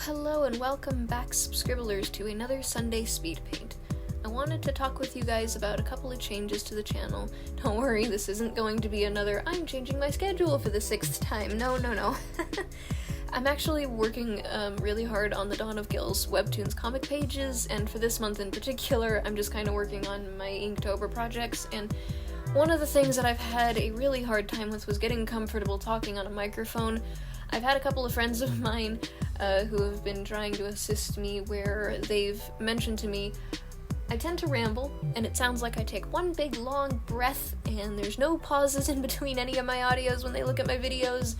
Hello, and welcome back, subscribblers, to another Sunday speed paint. I wanted to talk with you guys about a couple of changes to the channel. Don't worry, this isn't going to be another I'm changing my schedule for the 6th time. No. I'm actually working really hard on the Dawn of Gil's webtoons comic pages, and for this month in particular, I'm just kind of working on my Inktober projects, and one of the things that I've had a really hard time with was getting comfortable talking on a microphone. I've had a couple of friends of mine who have been trying to assist me where they've mentioned to me, I tend to ramble, and it sounds like I take one big long breath, and there's no pauses in between any of my audios when they look at my videos.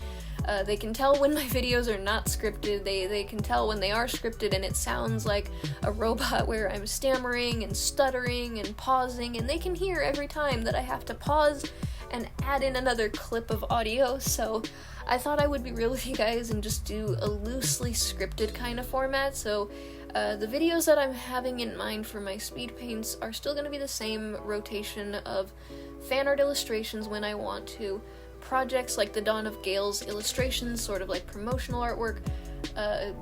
They can tell when my videos are not scripted, they can tell when they are scripted, and it sounds like a robot where I'm stammering and stuttering and pausing, and they can hear every time that I have to pause and add in another clip of audio, so I thought I would be real with you guys and just do a loosely scripted kind of format. So the videos that I'm having in mind for my speed paints are still going to be the same rotation of fan art illustrations when I want to, projects like the Dawn of Gale's illustrations, sort of like promotional artwork,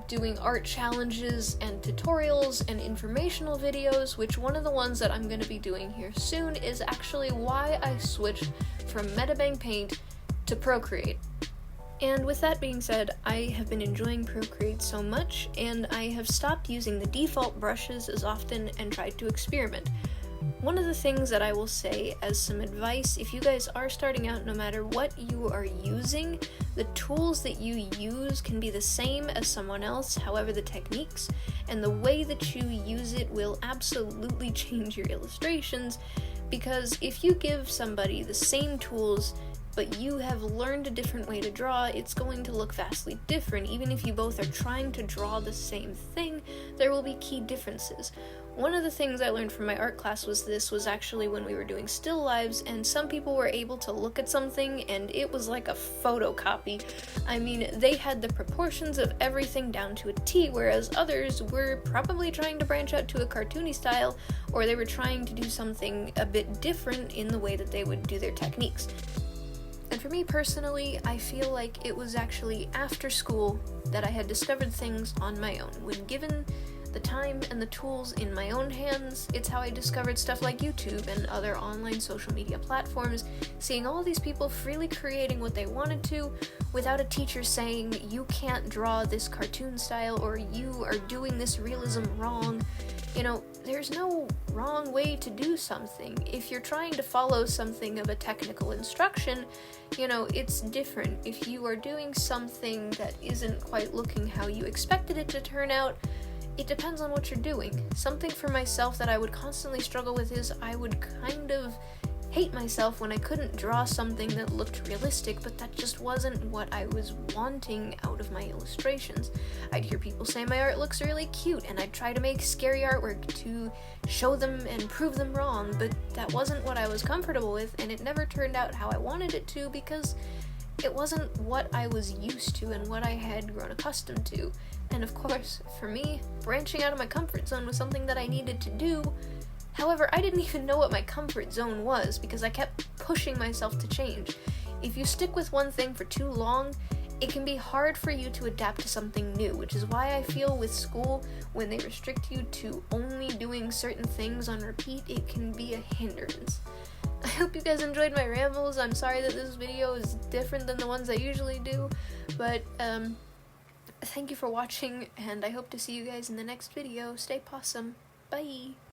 doing art challenges and tutorials and informational videos, which one of the ones that I'm going to be doing here soon is actually why I switched from Metabang Paint to Procreate. And with that being said, I have been enjoying Procreate so much, and I have stopped using the default brushes as often and tried to experiment. One of the things that I will say as some advice, if you guys are starting out, no matter what you are using, the tools that you use can be the same as someone else, however the techniques and the way that you use it will absolutely change your illustrations, because if you give somebody the same tools but you have learned a different way to draw, it's going to look vastly different. Even if you both are trying to draw the same thing, there will be key differences. One of the things I learned from my art class was actually when we were doing still lives, and some people were able to look at something and it was like a photocopy. I mean, they had the proportions of everything down to a T, whereas others were probably trying to branch out to a cartoony style, or they were trying to do something a bit different in the way that they would do their techniques. And for me personally, I feel like it was actually after school that I had discovered things on my own. When given the time and the tools in my own hands, it's how I discovered stuff like YouTube and other online social media platforms, seeing all these people freely creating what they wanted to without a teacher saying, you can't draw this cartoon style, or you are doing this realism wrong. You know, there's no wrong way to do something. If you're trying to follow something of a technical instruction, you know, it's different. If you are doing something that isn't quite looking how you expected it to turn out, it depends on what you're doing. Something for myself that I would constantly struggle with is I would kind of hate myself when I couldn't draw something that looked realistic, but that just wasn't what I was wanting out of my illustrations. I'd hear people say my art looks really cute, and I'd try to make scary artwork to show them and prove them wrong, but that wasn't what I was comfortable with, and it never turned out how I wanted it to because it wasn't what I was used to and what I had grown accustomed to. And of course, for me, branching out of my comfort zone was something that I needed to do. However, I didn't even know what my comfort zone was because I kept pushing myself to change. If you stick with one thing for too long, it can be hard for you to adapt to something new, which is why I feel with school, when they restrict you to only doing certain things on repeat, it can be a hindrance. I hope you guys enjoyed my rambles. I'm sorry that this video is different than the ones I usually do, but thank you for watching, and I hope to see you guys in the next video. Stay pawsome. Bye!